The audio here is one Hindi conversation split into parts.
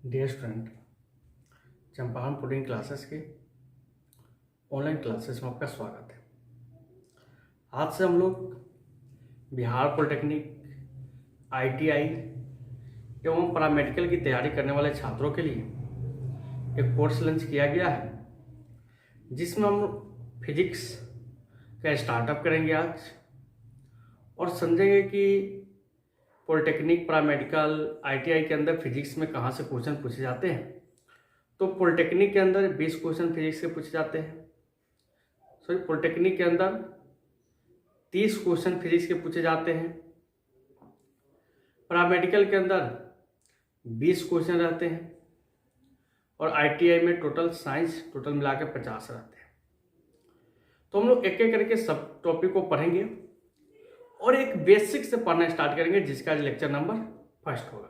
Dear student, Champaran pudding classes के ऑनलाइन क्लासेस में आपका स्वागत है। आज से हम लोग बिहार पॉलिटेक्निक, आईटीआई एवं पैरामेडिकल की तैयारी करने वाले छात्रों के लिए एक कोर्स लॉन्च किया गया है, जिसमें हम फिजिक्स का स्टार्टअप करेंगे आज और समझेंगे कि पॉलिटेक्निक, पैरामेडिकल, आईटीआई के अंदर फिजिक्स में कहाँ से क्वेश्चन पूछे जाते हैं। तो पॉलिटेक्निक के अंदर 20 क्वेश्चन फिजिक्स के पूछे जाते हैं। पॉलिटेक्निक के अंदर 30 क्वेश्चन फिजिक्स के पूछे जाते हैं। पैरामेडिकल के अंदर 20 क्वेश्चन रहते हैं और आईटीआई में टोटल साइंस मिला के 50 रहते हैं। तो हम लोग एक एक करके सब टॉपिक को पढ़ेंगे और एक बेसिक से पढ़ना स्टार्ट करेंगे, जिसका आज लेक्चर नंबर फर्स्ट होगा।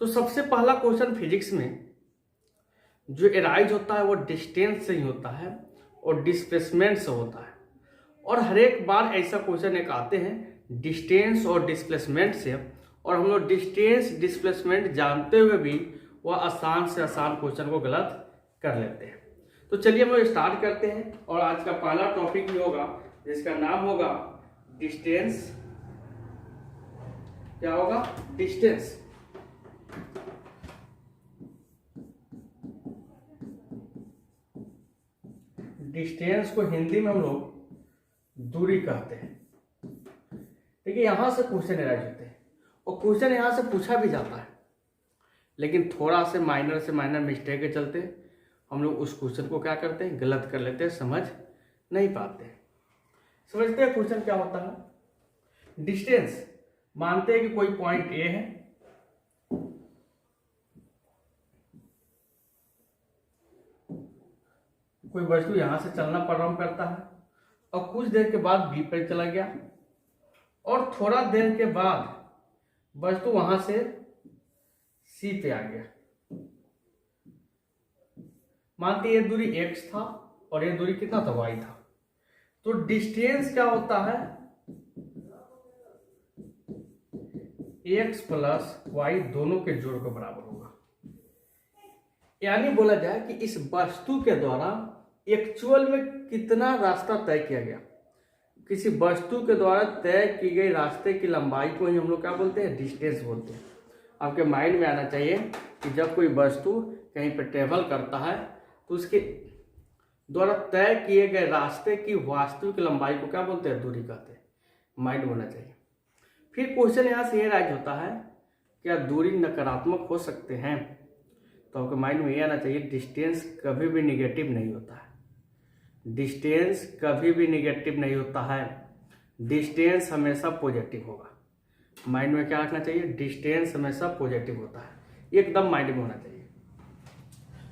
तो सबसे पहला क्वेश्चन फिजिक्स में जो एराइज होता है वो डिस्टेंस से ही होता है और डिस्प्लेसमेंट से होता है। और हर एक बार ऐसा क्वेश्चन एक आते हैं डिस्टेंस और डिस्प्लेसमेंट से, और हम लोग डिस्टेंस डिस्प्लेसमेंट जानते हुए भी वह आसान से आसान क्वेश्चन को गलत कर लेते हैं। तो चलिए हम लोग स्टार्ट करते हैं और आज का पहला टॉपिक ही होगा जिसका नाम होगा डिस्टेंस। क्या होगा? डिस्टेंस। डिस्टेंस को हिंदी में हम लोग दूरी कहते हैं। देखिए, यहां से क्वेश्चन एराइज होते हैं और क्वेश्चन यहां से पूछा भी जाता है, लेकिन थोड़ा से माइनर मिस्टेक के चलते हम लोग उस क्वेश्चन को क्या करते हैं, गलत कर लेते हैं, समझ नहीं पाते हैं। समझते हैं क्वेश्चन क्या होता है। डिस्टेंस मानते हैं कि कोई पॉइंट ए है, कोई वस्तु यहां से चलना प्रारंभ करता है और कुछ देर के बाद बी पर चला गया और थोड़ा देर के बाद वस्तु वहां से सी पे आ गया। मानते ये दूरी x था और ये दूरी कितना था, y था। तो डिस्टेंस क्या होता है, x प्लस y दोनों के जोड़ के बराबर होगा। यानी बोला जाए कि इस वस्तु के द्वारा एक्चुअल में कितना रास्ता तय किया गया। किसी वस्तु के द्वारा तय की गई रास्ते की लंबाई को ही हम लोग क्या बोलते हैं, डिस्टेंस बोलते हैं। आपके माइंड में आना चाहिए कि जब कोई वस्तु कहीं पर ट्रेवल करता है तो उसके द्वारा तय किए गए रास्ते की वास्तविक लंबाई को क्या बोलते हैं, दूरी कहते हैं। माइंड होना चाहिए। फिर क्वेश्चन यहाँ से ये राइज होता है, क्या दूरी नकारात्मक हो सकते हैं? तो आपके माइंड में ये आना चाहिए, डिस्टेंस कभी भी निगेटिव नहीं होता है। डिस्टेंस कभी भी निगेटिव नहीं होता है। डिस्टेंस हमेशा पॉजिटिव होगा। माइंड में क्या रखना चाहिए, डिस्टेंस हमेशा पॉजिटिव होता है। एकदम माइंड में होना चाहिए।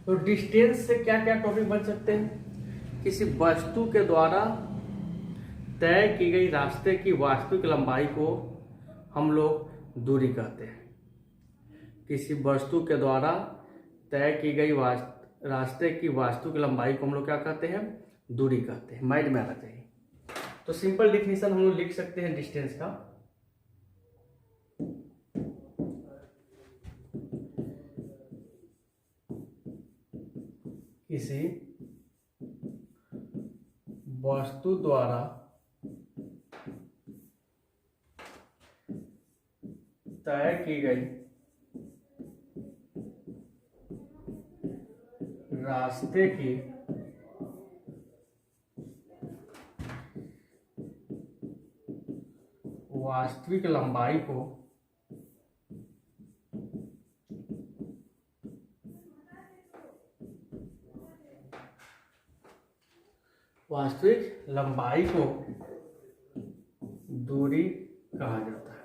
तो डिस्टेंस से क्या क्या टॉपिक बन सकते हैं? किसी वस्तु के द्वारा तय की गई रास्ते की वास्तविक लंबाई को हम लोग दूरी कहते हैं। किसी वस्तु के द्वारा तय की गई रास्ते की वास्तविक लंबाई को हम लोग क्या कहते हैं, दूरी कहते हैं। माइंड में आना चाहिए। तो सिंपल डिफिनेशन हम लोग लिख सकते हैं डिस्टेंस का। किसी वस्तु द्वारा तय की गई रास्ते की वास्तविक लंबाई को दूरी कहा जाता है।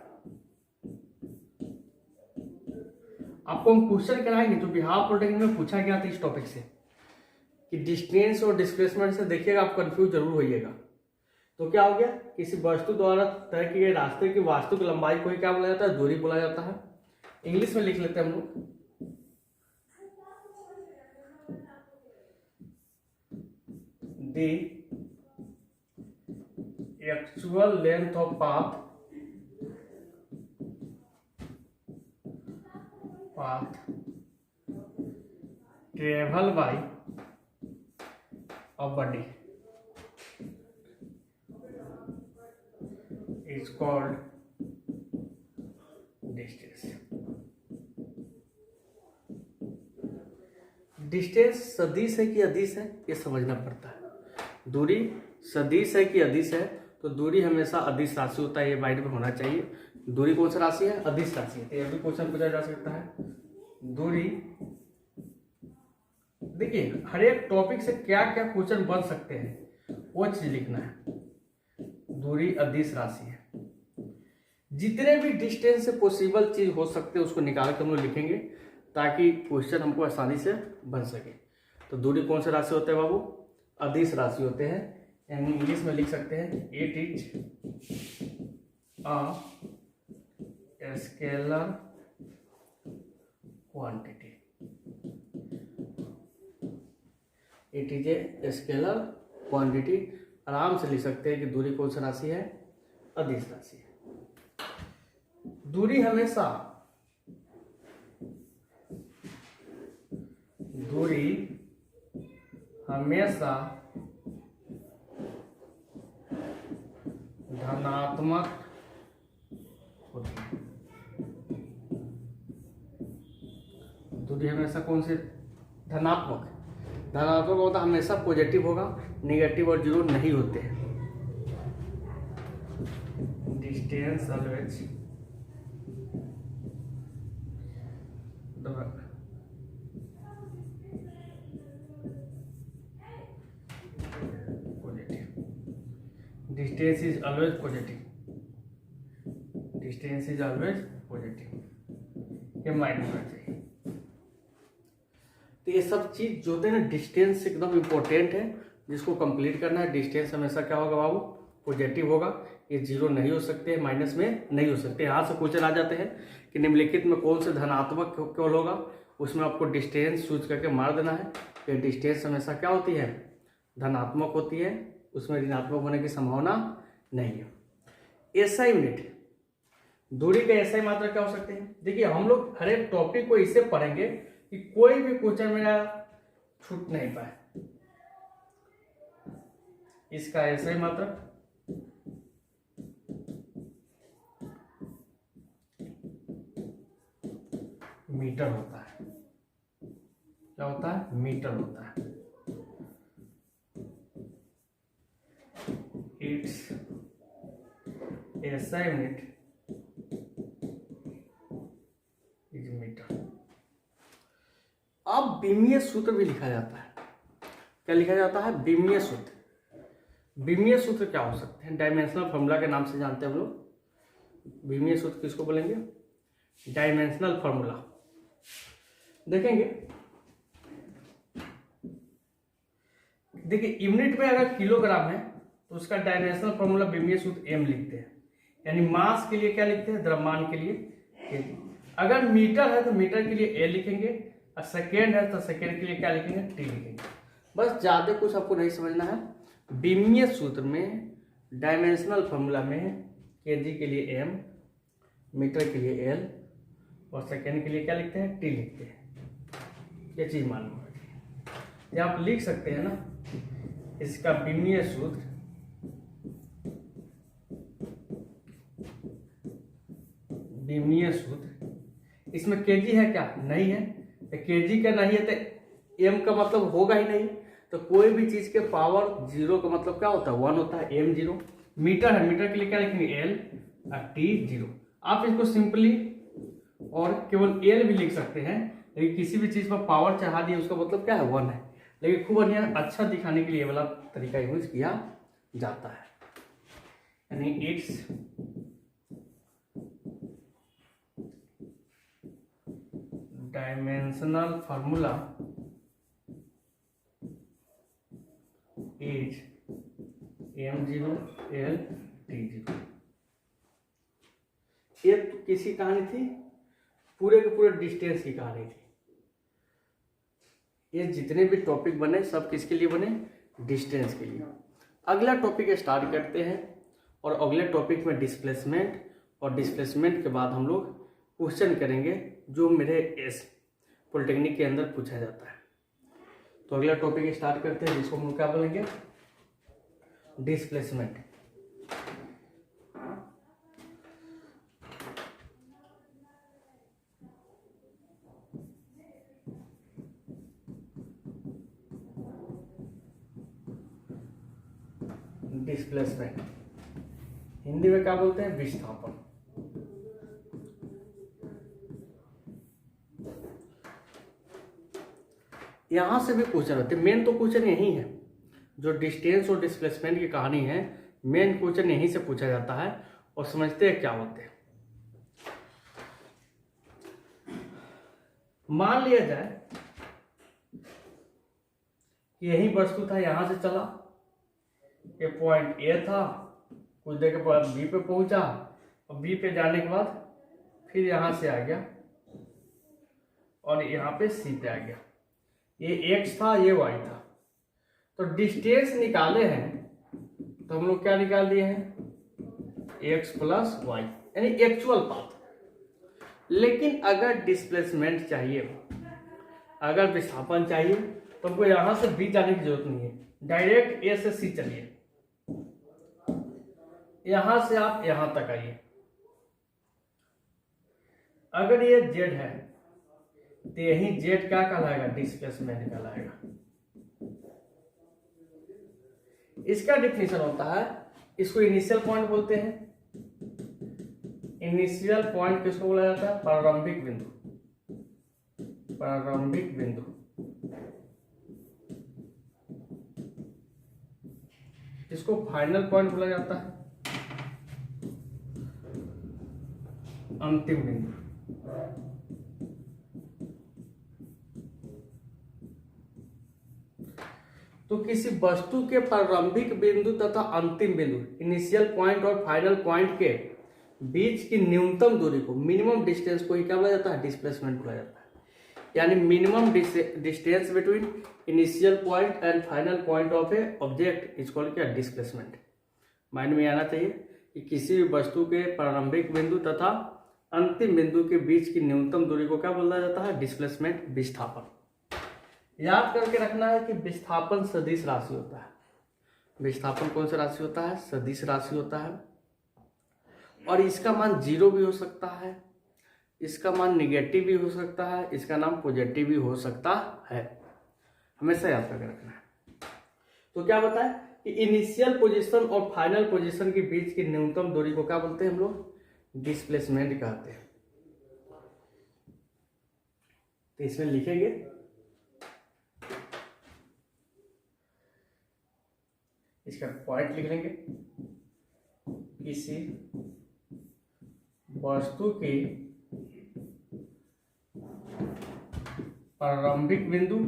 आपको हम क्वेश्चन कराएंगे जो बिहार पॉलिटेक्निक में पूछा गया था इस टॉपिक से, कि डिस्टेंस और डिस्प्लेसमेंट से देखिएगा आप कंफ्यूज जरूर होइएगा। तो क्या हो गया, किसी वस्तु द्वारा तय किए गए रास्ते की वास्तविक लंबाई को ही क्या बोला जाता है, दूरी बोला जाता है। इंग्लिश में लिख लेते हैं हम लोग, the actual length of path path travel by a body is called distance. Distance सदिश है कि अदिश है, ये समझना पड़ता है। दूरी सदिश है कि अदिश है, तो दूरी हमेशा अदिश राशि होता है, ये माइंड में होना चाहिए। दूरी कौन सी राशि है? अदिश राशि है। तो ये भी क्वेश्चन पूछा जा सकता है। दूरी, देखिए हर एक टॉपिक से क्या क्या क्वेश्चन बन सकते हैं वो चीज लिखना है। दूरी अदिश राशि है। जितने भी डिस्टेंस से पॉसिबल चीज हो सकते हैं उसको निकाल कर हम लोग लिखेंगे ताकि क्वेश्चन हमको आसानी से बन सके। तो दूरी कौन से राशि होते हैं बाबू? अदिश राशि होते हैं। यानी इंग्लिश में लिख सकते हैं it is a scalar quantity. It is a scalar quantity. आराम से लिख सकते हैं कि दूरी कौन सी राशि है? अदिश राशि है। दूरी हमेशा धनात्मक होती है। दूरी हमेशा कौन से? धनात्मक। धनात्मक होता हमेशा पॉजिटिव होगा, नेगेटिव और जीरो नहीं होते हैं। Distance always distance is always positive. Distance is always positive, ये माइंड में होना चाहिए। तो ये सब चीज जो होते हैं ना, डिस्टेंस एकदम इंपॉर्टेंट है, जिसको कंप्लीट करना है। डिस्टेंस हमेशा क्या होगा बाबू? पॉजिटिव होगा। ये जीरो नहीं हो सकते, माइनस में नहीं हो सकते। यहाँ से क्वेश्चन आ जाते हैं कि निम्नलिखित में कौन से धनात्मक केवल होगा, उसमें आपको डिस्टेंस चूज करके मार देना है। ये डिस्टेंस हमेशा क्या होती है? धनात्मक होती है, उसमें ऋणात्मक होने की संभावना नहीं है। एसआई यूनिट, दूरी का एसआई मात्रा क्या हो सकते हैं? देखिए हम लोग हर एक टॉपिक को इससे पढ़ेंगे कि कोई भी क्वेश्चन मेरा छूट नहीं पाए। इसका एसआई मात्रा मीटर होता है। क्या होता है? मीटर होता है। It's SI unit is metre. अब बीमीय सूत्र भी लिखा जाता है। क्या लिखा जाता है? बीमीय सूत्र। बीमीय सूत्र क्या हो सकते हैं? डायमेंशनल फॉर्मूला के नाम से जानते हैं हम लोग। बीमीय सूत्र किसको बोलेंगे? Dimensional formula. देखेंगे, देखिए यूनिट में अगर किलोग्राम है तो उसका डायमेंशनल फॉर्मूला बीमीय सूत्र एम लिखते हैं। यानी मास के लिए क्या लिखते हैं? द्रव्यमान के लिए केजी। अगर मीटर है तो मीटर के लिए ए लिखेंगे, और सेकेंड है तो सेकेंड के लिए क्या लिखेंगे? टी लिखेंगे। बस ज्यादा कुछ आपको नहीं समझना है। बीमीय सूत्र में डायमेंशनल फॉर्मूला में केजी के लिए एम, मीटर के लिए एल और सेकेंड के लिए क्या लिखते हैं? टी लिखते हैं। ये चीज मालूम है। ये आप लिख सकते हैं ना, इसका बीमीय सूत्र इसमें केजी है क्या? नहीं है। तो केजी का नहीं है तो एम का मतलब होगा ही नहीं। तो कोई भी चीज के पावर जीरो का मतलब क्या होता है? 1 होता है। M zero. मीटर है, मीटर के लिए क्या लिखेंगे? एल और टी जीरो। आप इसको सिंपली और केवल एल भी लिख सकते हैं, लेकिन किसी भी चीज पर पावर चढ़ा दिए उसका मतलब क्या है? 1 है। लेकिन खूब बढ़िया अच्छा दिखाने के लिए वाला तरीका यूज किया जाता है। यानी it's dimensional formula is m0 l t0। ये तो किसी कहानी थी? पूरे के पूरे डिस्टेंस की कहानी थी। ये जितने भी टॉपिक बने सब किसके लिए बने? डिस्टेंस के लिए। अगला टॉपिक स्टार्ट करते हैं और अगले टॉपिक में डिस्प्लेसमेंट, और डिस्प्लेसमेंट के बाद हम लोग क्वेश्चन करेंगे जो मेरे पॉलिटेक्निक के अंदर पूछा जाता है। तो अगला टॉपिक स्टार्ट करते हैं, जिसको हम लोग क्या बोलेंगे, डिस्प्लेसमेंट। डिस्प्लेसमेंट हिंदी में क्या बोलते हैं, विस्थापन। यहां से भी क्वेश्चन होते हैं, मेन तो क्वेश्चन यही है, जो डिस्टेंस और डिस्प्लेसमेंट की कहानी है, मेन क्वेश्चन यहीं से पूछा जाता है। और समझते हैं क्या होते हैं। मान लिया जाए कि यही वस्तु था, यहां से चला, ये पॉइंट ए था, कुछ देर के बाद बी पे पहुंचा, और बी पे जाने के बाद फिर यहां से आ गया और यहां पे सी पे आ गया। ये एक्स था, ये वाई था। तो डिस्टेंस निकाले हैं, तो हम लोग क्या निकाल दिए हैं, एक्स प्लस वाई, यानी एक्चुअल पाथ। लेकिन अगर डिस्प्लेसमेंट चाहिए, अगर विस्थापन चाहिए, तो हमको यहां से बी जाने की जरूरत नहीं है, डायरेक्ट ए से सी चलिए, यहां से आप यहां तक आइए। अगर ये जेड है तो यही जेड क्या कहलाएगा, डिस्प्लेसमेंट कहलाएगा। इसका डिफिनेशन होता है, इसको इनिशियल पॉइंट बोलते हैं। इनिशियल पॉइंट किसको बोला जाता है, प्रारंभिक बिंदु। प्रारंभिक बिंदु इसको फाइनल पॉइंट बोला जाता है, अंतिम बिंदु। तो किसी वस्तु के प्रारंभिक बिंदु तथा अंतिम बिंदु, इनिशियल पॉइंट और फाइनल पॉइंट के बीच की न्यूनतम दूरी को, मिनिमम डिस्टेंस को ही क्या बोला जाता है, डिस्प्लेसमेंट बोला जाता है। यानी minimum distance between initial point and final point of A object is called क्या, डिस्प्लेसमेंट। माइंड में आना चाहिए कि किसी भी वस्तु के प्रारंभिक बिंदु तथा अंतिम बिंदु के बीच की न्यूनतम दूरी को क्या बोला जाता है, डिस्प्लेसमेंट, विस्थापन। याद करके रखना है कि विस्थापन सदिश राशि होता है। विस्थापन कौन सा राशि होता है, सदिश राशि होता है। और इसका मान 0 भी हो सकता है, इसका मान निगेटिव भी हो सकता है, इसका नाम पॉजिटिव भी हो सकता है। हमेशा याद करके रखना है। तो क्या बताएं कि इनिशियल पोजीशन और फाइनल पोजीशन के बीच की न्यूनतम दूरी को क्या बोलते हैं हम लोग, डिस्प्लेसमेंट कहते हैं। तो इसमें लिखेंगे इसका पॉइंट लिख लेंगे, किसी वस्तु की प्रारंभिक बिंदु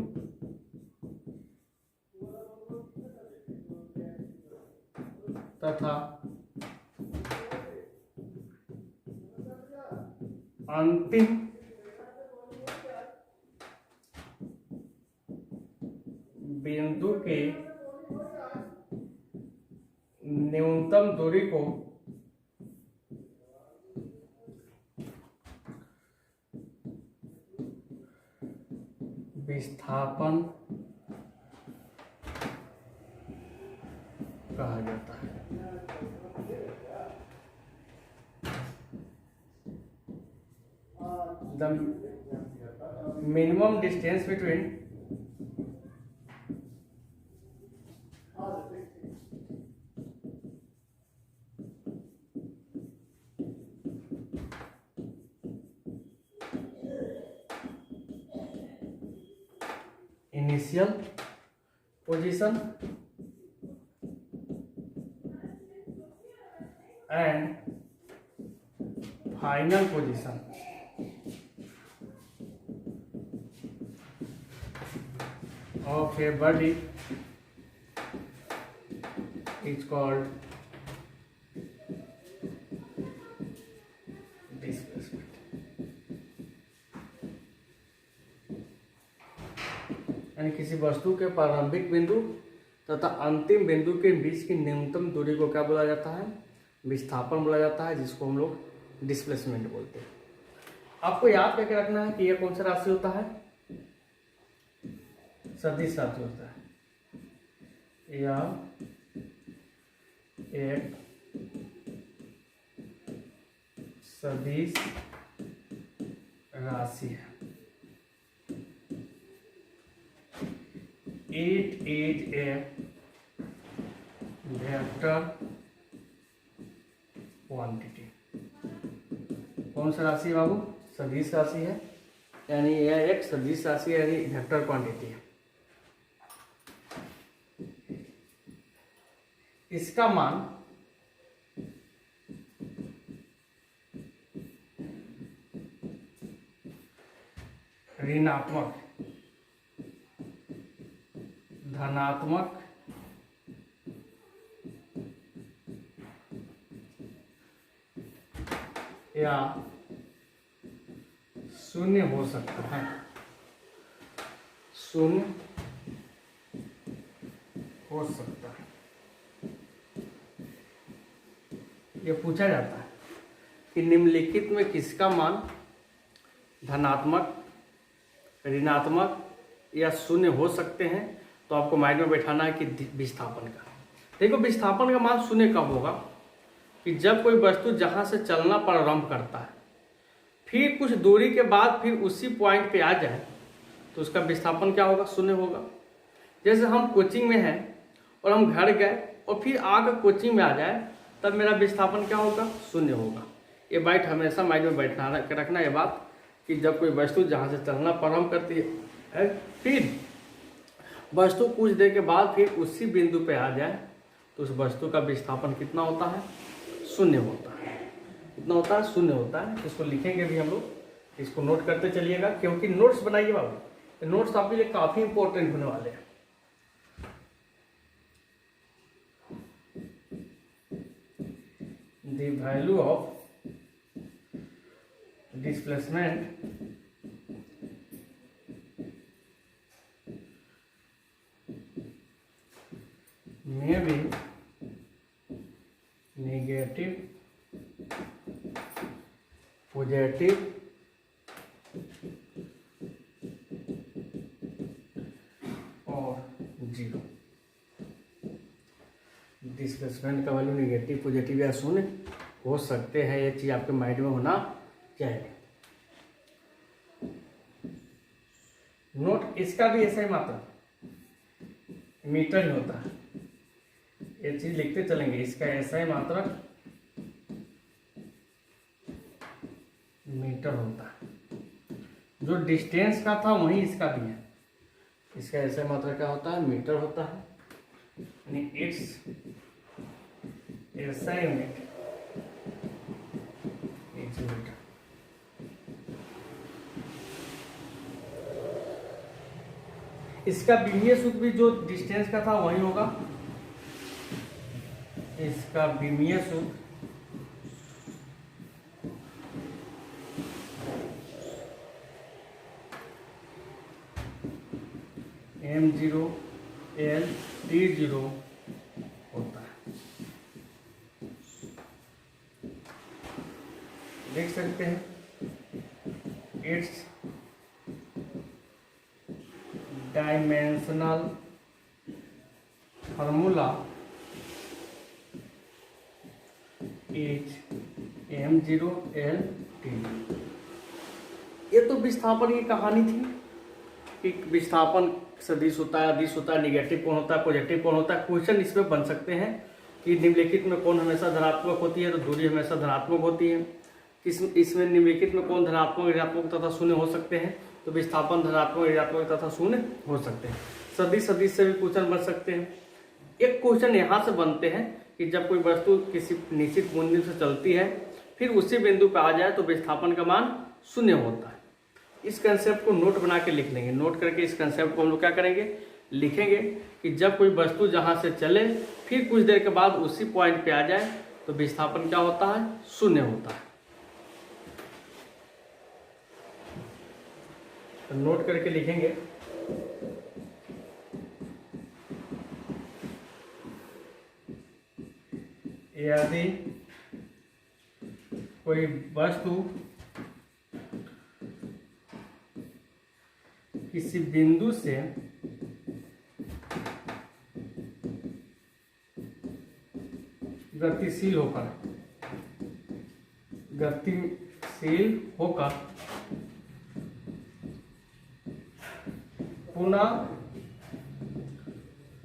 तथा अंतिम बिंदु के न्यूनतम दूरी को विस्थापन कहा जाता है। The minimum distance between initial position and final position of a body is called displacement. यानी किसी वस्तु के प्रारंभिक बिंदु तथा अंतिम बिंदु के बीच की न्यूनतम दूरी को क्या बोला जाता है, विस्थापन बोला जाता है, जिसको हम लोग डिस्प्लेसमेंट बोलते हैं। आपको याद करके रखना है कि यह कौन सा राशि होता है, सदिश राशि होता है, या एक सदिश राशि है। It is a vector quantity. कौन सा राशि है बाबू? सदिश राशि है, यानी यह एक सदिश राशि है, यानी वेक्टर क्वांटिटी है। इसका मान ऋणात्मक, धनात्मक या शून्य हो सकता है। शून्य हो सकता है, ये पूछा जाता है कि निम्नलिखित में किसका मान धनात्मक, ऋणात्मक या शून्य हो सकते हैं। तो आपको माइंड में बैठाना है कि विस्थापन का। देखो, विस्थापन का मान शून्य कब होगा? कि जब कोई वस्तु जहां से चलना प्रारंभ करता है, फिर कुछ दूरी के बाद फिर उसी पॉइंट पे आ जाए, तो उसका विस्थापन क्या होगा? शून्य होगा। जैसे हम कोचिंग में हैं और हम घर गए और फिर आकर कोचिंग में आ जाए, तब मेरा विस्थापन क्या होगा? शून्य होगा। ये बात हमेशा माइंड में बैठना रखना, ये बात कि जब कोई वस्तु जहाँ से चलना प्रारंभ करती है, फिर वस्तु कुछ देर के बाद फिर उसी बिंदु पे आ जाए, तो उस वस्तु का विस्थापन कितना होता है? शून्य होता है। कितना होता है? शून्य होता है। इसको लिखेंगे भी हम लोग, इसको नोट करते चलिएगा, क्योंकि नोट्स बनाइए बाबू, नोट्स आपके लिए काफी इंपॉर्टेंट होने वाले हैं। The value of displacement may be negative, positive और जीरो। डिस्प्लेसमेंट का वैल्यू नेगेटिव, पॉजिटिव या शून्य हो सकते हैं। ये चीज आपके माइंड में होना चाहिए। नोट इसका भी ऐसा ही मात्रा मीटर ही होता है। ये चीज लिखते चलेंगे, इसका ऐसा ही मात्रा मीटर होता है। जो डिस्टेंस का था वही इसका भी है। इसका ऐसा ही मात्रा क्या होता है? मीटर होता है, यानी इट्स ऐसा यूनिट इज मीटर। इसका विमीय सूत्र भी जो डिस्टेंस का था वही होगा। इसका विमीय सूत्र m0 L T0 होता है। देख सकते हैं, it's dimensional formula is m0 L T0। ये तो विस्थापन की कहानी थी कि विस्थापन सदिश होता है, अदिश होता है, निगेटिव कौन होता है, पॉजिटिव कौन होता है। क्वेश्चन इसमें बन सकते हैं कि निम्नलिखित में कौन हमेशा धनात्मक होती है, तो दूरी हमेशा धनात्मक होती है। इसमें निम्नलिखित में कौन धनात्मक, ऋणात्मक तथा शून्य हो सकते हैं, तो विस्थापन धनात्मक, ऋणात्मक तथा शून्य हो सकते हैं। सदिश सदिश से भी क्वेश्चन बन सकते हैं। एक क्वेश्चन यहाँ से बनते हैं कि जब कोई वस्तु किसी निश्चित बिंदु से चलती है, फिर उसी बिंदु पर आ जाए, तो विस्थापन का मान शून्य होता है। इस कंसेप्ट को नोट बना के लिख लेंगे। नोट करके इस कंसेप्ट को हम लोग क्या करेंगे? लिखेंगे कि जब कोई वस्तु जहां से चले, फिर कुछ देर के बाद उसी पॉइंट पे आ जाए, तो विस्थापन क्या होता है? शून्य होता है। तो नोट करके लिखेंगे, यदि कोई वस्तु किसी बिंदु से गतिशील होकर पुनः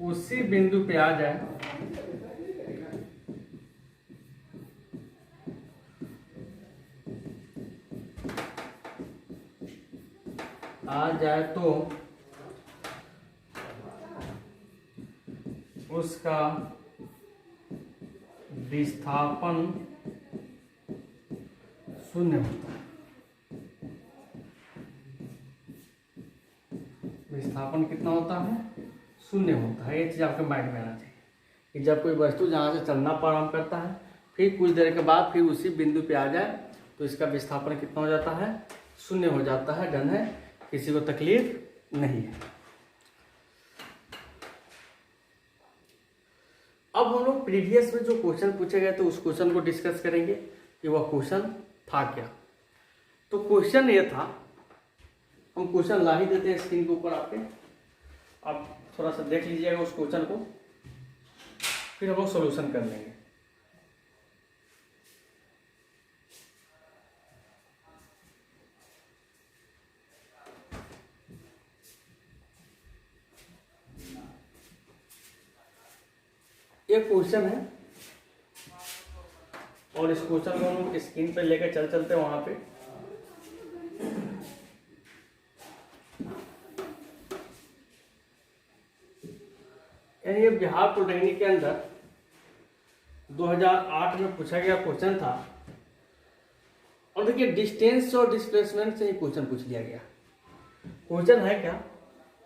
उसी बिंदु पे आ जाए तो उसका विस्थापन शून्य होता है। विस्थापन कितना होता है? शून्य होता है। ये चीज आपके माइंड में आना चाहिए कि जब कोई वस्तु जहां से चलना प्रारंभ करता है फिर कुछ देर के बाद फिर उसी बिंदु पे आ जाए तो इसका विस्थापन कितना हो जाता है? शून्य हो जाता है। डन है, किसी को तकलीफ नहीं है। अब हम लोग प्रीवियस में जो क्वेश्चन पूछे गए थे उस क्वेश्चन को डिस्कस करेंगे कि वह क्वेश्चन था क्या। तो क्वेश्चन ये था, हम क्वेश्चन ला ही देते हैं स्क्रीन के ऊपर आपके, आप थोड़ा सा देख लीजिएगा उस क्वेश्चन को, फिर हम लोग सॉल्यूशन कर लेंगे। ये क्वेश्चन है और इस क्वेश्चन को हम स्क्रीन पे लेकर चलते हैं वहां पे। यानी ये बिहार पॉलिटेक्निक के अंदर 2008 में पूछा गया क्वेश्चन था और देखिए डिस्टेंस और डिस्प्लेसमेंट से ही क्वेश्चन पूछ लिया गया। क्वेश्चन है क्या?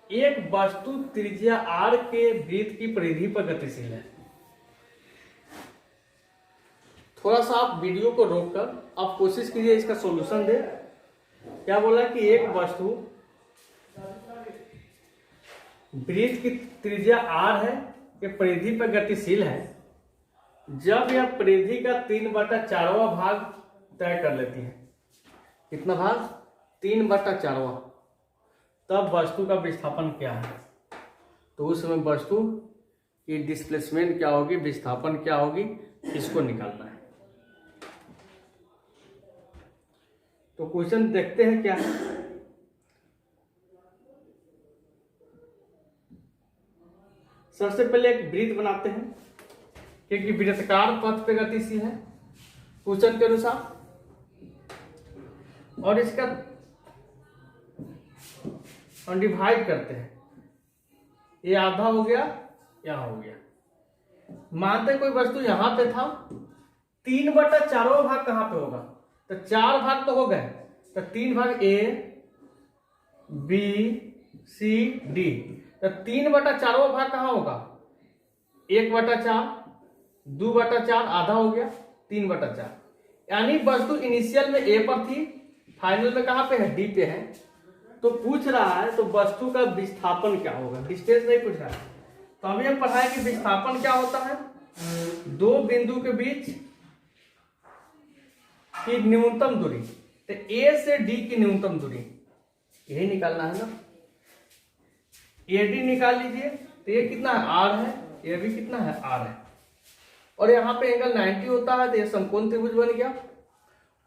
एक वस्तु त्रिज्या r के वृत्त की परिधि पर गतिशील है। थोड़ा सा आप वीडियो को रोककर आप कोशिश कीजिए इसका सॉल्यूशन दे। क्या बोला कि एक वस्तु वृत्त की त्रिज्या r है, ये परिधि पर गतिशील है। जब यह परिधि का 3/4वां भाग तय कर लेती है, कितना भाग? 3/4वां, तब वस्तु का विस्थापन क्या है? तो उस समय वस्तु की डिस्प्लेसमेंट क्या होगी, विस्थापन क्या होगी, इसको निकालना है। तो क्वेश्चन देखते हैं क्या है। सबसे पहले एक वृत्त बनाते हैं क्योंकि वृत्ताकार पथ पे गतिशील है क्वेश्चन के अनुसार, और इसका हम डिवाइड करते हैं। ये आधा हो गया, यहां हो गया। मानते कोई वस्तु यहां पे था, 3/4वां भाग कहां पे होगा? तो 4 भाग तो हो गए, तो 3 भाग A B C D, तो 3/4वां भाग कहां होगा? 1/4, 2/4, आधा हो गया, 3/4। यानी वस्तु इनिशियल में A पर थी, फाइनल में कहां पे है? D पे है। तो पूछ रहा है तो वस्तु का विस्थापन क्या होगा, डिस्टेंस नहीं पूछ रहा है। तो अभी हम पढ़ाए कि विस्थापन क्या होता है? दो बिंदु के बीच की न्यूनतम दूरी, तो A से D की न्यूनतम दूरी यही निकालना है ना। AD निकाल लीजिए, तो ये कितना है? R है। ये भी कितना है? R है। और यहाँ पे एंगल 90 होता है, तो ये समकोण त्रिभुज बन गया।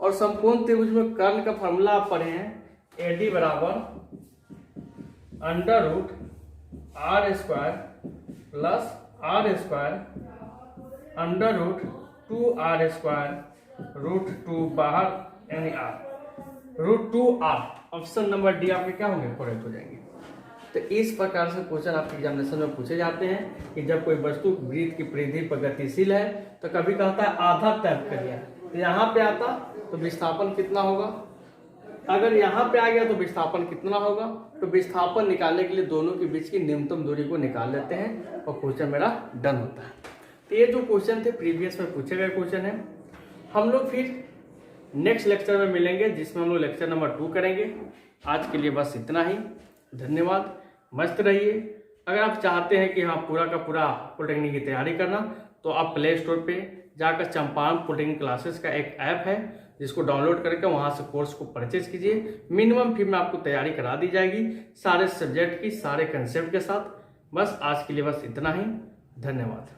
और समकोण त्रिभुज में कर्ल का फॉर्मूला आप पढ़े हैं, AD बराबर √r² प्लस r² √2r² √2 बाहर यानी r √2r। Option number D आपके क्या होंगे? करेक्ट हो जाएंगे। तो इस प्रकार से क्वेश्चन आपके एग्जामिनेशन में पूछे जाते हैं कि जब कोई वस्तु वृत्त की परिधि पर गतिशील है तो कभी कहता है आधा तय कर दिया, तो यहाँ पे आता तो विस्थापन कितना होगा? अगर यहाँ पे आ गया तो विस्थापन कितना होगा? तो विस्थापन निकालने के लिए दोनों के बीच की न्यूनतम दूरी को निकाल लेते हैं और क्वेश्चन मेरा डन होता है। तो ये जो क्वेश्चन थे प्रीवियस में पूछे गए क्वेश्चन है। हम लोग फिर नेक्स्ट लेक्चर में मिलेंगे जिसमें हम लोग लेक्चर नंबर 2 करेंगे। आज के लिए बस इतना ही, धन्यवाद, मस्त रहिए। अगर आप चाहते हैं कि हाँ पूरा का पूरा पॉलिटेक्निक की तैयारी करना, तो आप प्ले स्टोर पे जाकर चंपारण पॉलिटेक्निक क्लासेस का एक ऐप है जिसको डाउनलोड करके वहाँ से कोर्स को परचेज कीजिए। मिनिमम फी में आपको तैयारी करा दी जाएगी सारे सब्जेक्ट की, सारे कंसेप्ट के साथ। बस आज के लिए बस इतना ही, धन्यवाद।